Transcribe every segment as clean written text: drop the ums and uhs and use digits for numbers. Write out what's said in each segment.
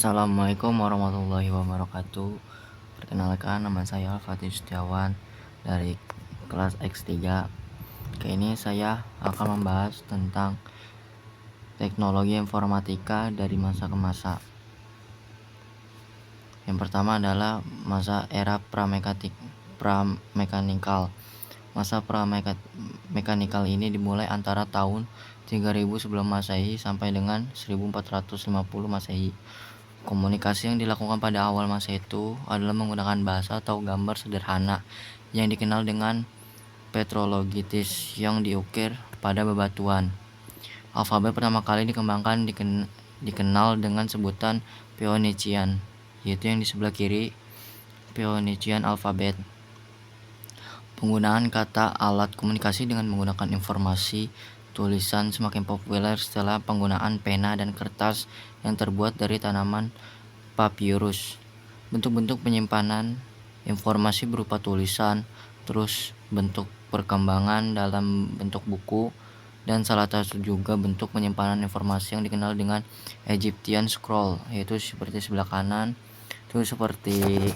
Assalamualaikum warahmatullahi wabarakatuh. Perkenalkan, nama saya Fatih Setiawan dari kelas X3. Kali ini saya akan membahas tentang teknologi informatika dari masa ke masa. Yang pertama adalah masa era pramekanikal. Masa pramekanikal ini dimulai antara tahun 3000 sebelum Masehi sampai dengan 1450 Masehi. Komunikasi yang dilakukan pada awal masa itu adalah menggunakan bahasa atau gambar sederhana yang dikenal dengan petrologitis yang diukir pada bebatuan. Alfabet pertama kali dikembangkan dikenal dengan sebutan Phoenician, yaitu yang di sebelah kiri, Phoenician alfabet. Penggunaan kata alat komunikasi dengan menggunakan informasi tulisan semakin populer setelah penggunaan pena dan kertas yang terbuat dari tanaman papyrus. Bentuk-bentuk penyimpanan informasi berupa tulisan, terus bentuk perkembangan dalam bentuk buku, dan salah satu juga bentuk penyimpanan informasi yang dikenal dengan Egyptian scroll, yaitu seperti sebelah kanan itu seperti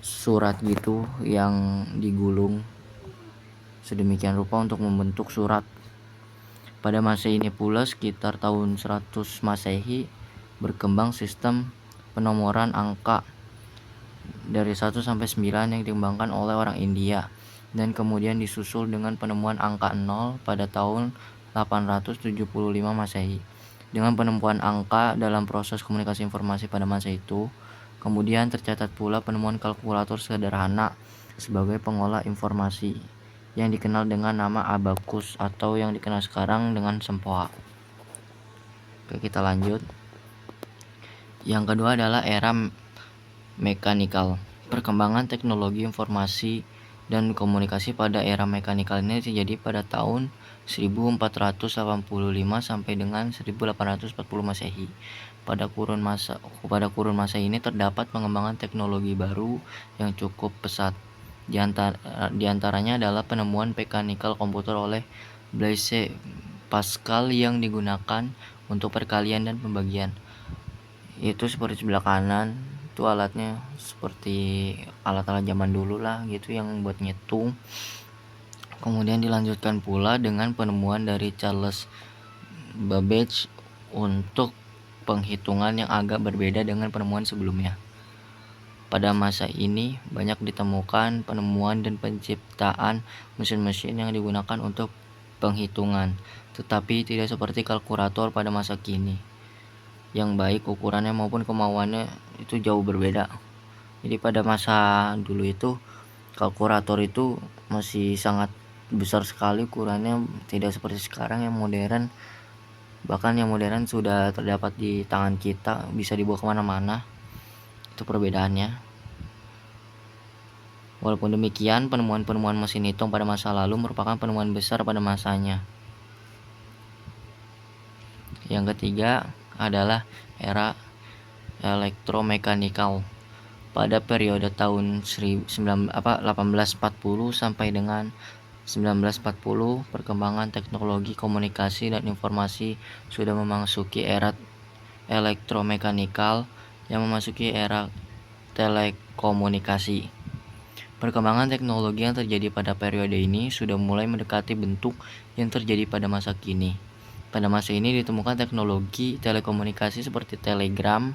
surat gitu yang digulung sedemikian rupa untuk membentuk surat. Pada masa ini pula sekitar tahun 100 Masehi berkembang sistem penomoran angka dari 1 sampai 9 yang dikembangkan oleh orang India dan kemudian disusul dengan penemuan angka 0 pada tahun 875 Masehi. Dengan penemuan angka dalam proses komunikasi informasi pada masa itu, kemudian tercatat pula penemuan kalkulator sederhana sebagai pengolah informasi yang dikenal dengan nama abakus atau yang dikenal sekarang dengan sempoa. Oke, kita lanjut. Yang kedua adalah era mekanikal. Perkembangan teknologi informasi dan komunikasi pada era mekanikal ini terjadi pada tahun 1485 sampai dengan 1840 Masehi. Pada kurun masa ini terdapat pengembangan teknologi baru yang cukup pesat. Di antaranya adalah penemuan mechanical komputer oleh Blaise Pascal yang digunakan untuk perkalian dan pembagian. Itu seperti sebelah kanan, itu alatnya seperti alat-alat zaman dulu lah gitu yang buat ngitung. Kemudian dilanjutkan pula dengan penemuan dari Charles Babbage untuk penghitungan yang agak berbeda dengan penemuan sebelumnya. Pada masa ini banyak ditemukan penemuan dan penciptaan mesin-mesin yang digunakan untuk penghitungan, tetapi tidak seperti kalkulator pada masa kini, yang baik ukurannya maupun kemauannya itu jauh berbeda. Jadi pada masa dulu itu kalkulator itu masih sangat besar sekali ukurannya, tidak seperti sekarang yang modern. Bahkan yang modern sudah terdapat di tangan kita, bisa dibawa kemana-mana. Itu perbedaannya. Walaupun demikian, penemuan-penemuan mesin hitung pada masa lalu merupakan penemuan besar pada masanya. Yang ketiga adalah era elektromekanikal. Pada periode tahun 1840 sampai dengan 1940, perkembangan teknologi komunikasi dan informasi sudah memasuki era elektromekanikal yang memasuki era telekomunikasi. Perkembangan teknologi yang terjadi pada periode ini sudah mulai mendekati bentuk yang terjadi pada masa kini. Pada masa ini ditemukan teknologi telekomunikasi seperti telegram,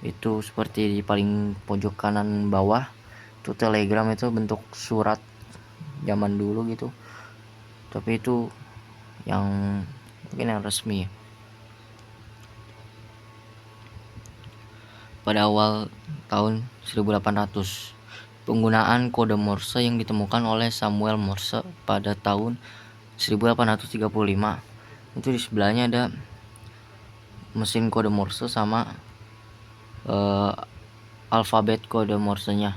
itu seperti di paling pojok kanan bawah. Itu telegram itu bentuk surat zaman dulu gitu. Tapi itu yang mungkin yang resmi. Pada awal tahun 1800, penggunaan kode Morse yang ditemukan oleh Samuel Morse pada tahun 1835. Itu di sebelahnya ada mesin kode Morse sama alfabet kode Morse-nya.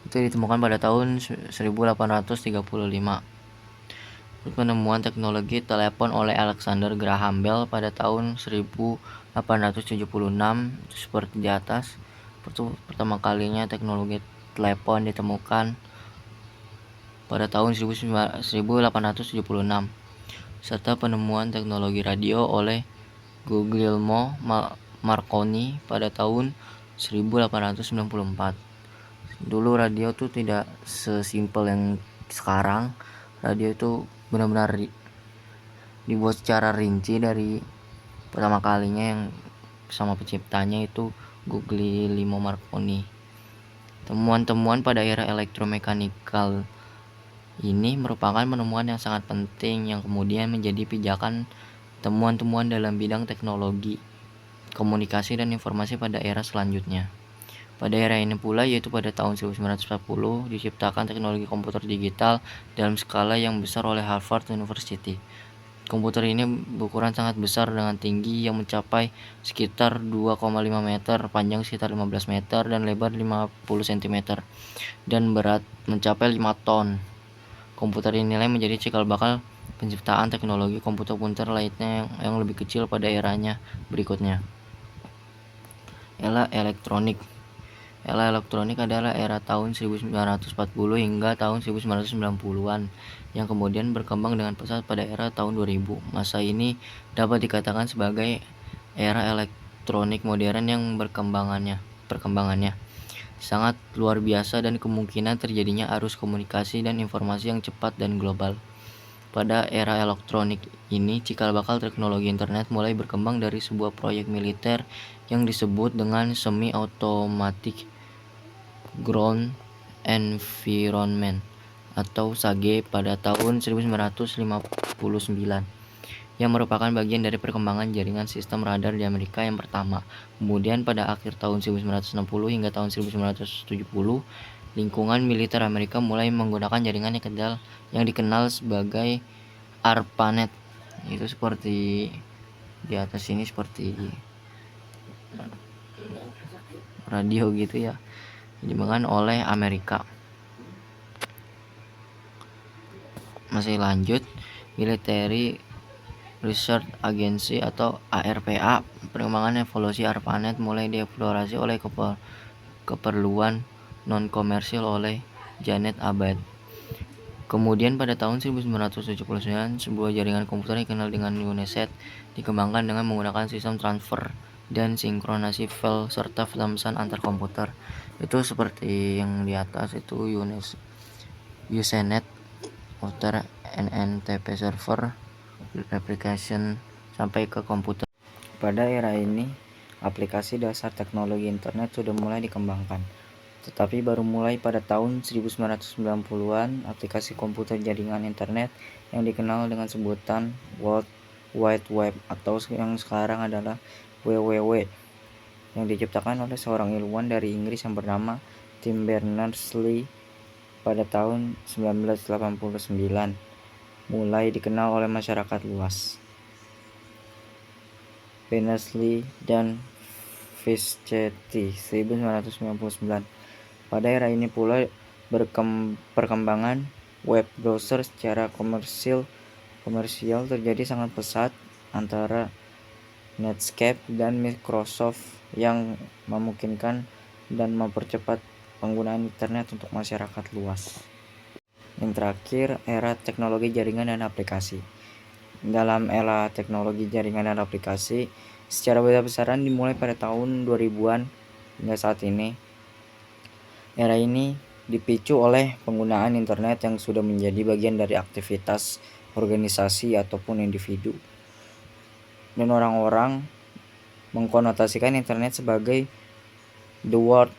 Itu ditemukan pada tahun 1835. Penemuan teknologi telepon oleh Alexander Graham Bell pada tahun 1876, itu seperti di atas. Itu pertama kalinya teknologi telepon ditemukan pada tahun 1876. Serta penemuan teknologi radio oleh Guglielmo Marconi pada tahun 1894. Dulu radio tuh tidak sesimpel yang sekarang. Radio itu benar-benar dibuat secara rinci dari pertama kalinya yang sama penciptanya itu Guglielmo Marconi. Temuan-temuan pada era elektromekanikal ini merupakan penemuan yang sangat penting yang kemudian menjadi pijakan temuan-temuan dalam bidang teknologi, komunikasi dan informasi pada era selanjutnya. Pada era ini pula, yaitu pada tahun 1940, diciptakan teknologi komputer digital dalam skala yang besar oleh Harvard University. Komputer ini berukuran sangat besar dengan tinggi yang mencapai sekitar 2,5 meter, panjang sekitar 15 meter, dan lebar 50 cm, dan berat mencapai 5 ton. Komputer dinilai menjadi cikal bakal penciptaan teknologi komputer lainnya yang lebih kecil pada eranya berikutnya. Era elektronik. Era elektronik adalah era tahun 1940 hingga tahun 1990-an yang kemudian berkembang dengan pesat pada era tahun 2000. Masa ini dapat dikatakan sebagai era elektronik modern yang perkembangannya sangat luar biasa dan kemungkinan terjadinya arus komunikasi dan informasi yang cepat dan global. Pada era elektronik ini, cikal bakal teknologi internet mulai berkembang dari sebuah proyek militer yang disebut dengan Semi-Automatic Ground Environment atau SAGE pada tahun 1959. yang merupakan bagian dari perkembangan jaringan sistem radar di Amerika yang pertama. Kemudian pada akhir tahun 1960 hingga tahun 1970, lingkungan militer Amerika mulai menggunakan jaringan yang dikenal sebagai ARPANET. Itu seperti di atas ini seperti radio gitu ya, dikembangkan oleh Amerika. Masih lanjut, Military Research Agency atau ARPA. Perkembangan evolusi ARPANET mulai dieksplorasi oleh keperluan non-komersial oleh Janet Abad. Kemudian pada tahun 1979, sebuah jaringan komputer dikenal dengan UNISET dikembangkan dengan menggunakan sistem transfer dan sinkronasi file serta pesan antar komputer. Itu seperti yang di atas itu Usenet, Router, NNTP server, application sampai ke komputer. Pada era ini, aplikasi dasar teknologi internet sudah mulai dikembangkan. Tetapi baru mulai pada tahun 1990-an, aplikasi komputer jaringan internet yang dikenal dengan sebutan World Wide Web atau yang sekarang adalah WWW yang diciptakan oleh seorang ilmuwan dari Inggris yang bernama Tim Berners-Lee pada tahun 1989. Mulai dikenal oleh masyarakat luas. Berners-Lee dan Fischetti 1999. Pada era ini pula perkembangan web browser secara komersial terjadi sangat pesat antara Netscape dan Microsoft yang memungkinkan dan mempercepat penggunaan internet untuk masyarakat luas. Yang terakhir, era teknologi jaringan dan aplikasi. Dalam era teknologi jaringan dan aplikasi, secara besar-besaran dimulai pada tahun 2000-an hingga saat ini. Era ini dipicu oleh penggunaan internet yang sudah menjadi bagian dari aktivitas organisasi ataupun individu. Dan orang-orang mengkonotasikan internet sebagai the World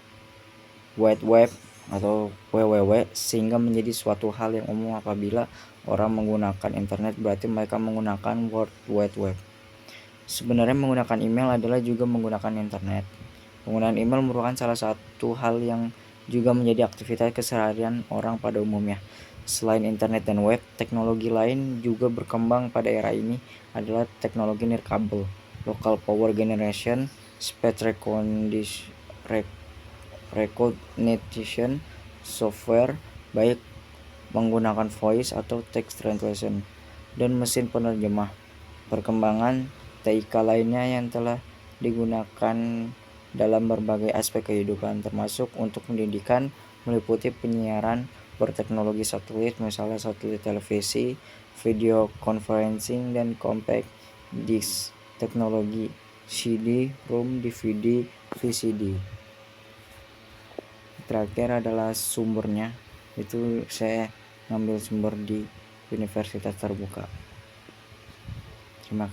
Wide Web atau WWW sehingga menjadi suatu hal yang umum apabila orang menggunakan internet berarti mereka menggunakan World Wide Web. Sebenarnya menggunakan email adalah juga menggunakan internet. Penggunaan email merupakan salah satu hal yang juga menjadi aktivitas keseharian orang pada umumnya. Selain internet dan web, teknologi lain juga berkembang pada era ini adalah teknologi nirkabel, local power generation, speech recognition software baik menggunakan voice atau text translation dan mesin penerjemah. Perkembangan TIK lainnya yang telah digunakan dalam berbagai aspek kehidupan termasuk untuk pendidikan meliputi penyiaran berteknologi satelit, misalnya satelit televisi, video conferencing dan compact disc teknologi CD, ROM, DVD, VCD. Terakhir adalah sumbernya, itu saya ngambil sumber di Universitas Terbuka. Terima kasih.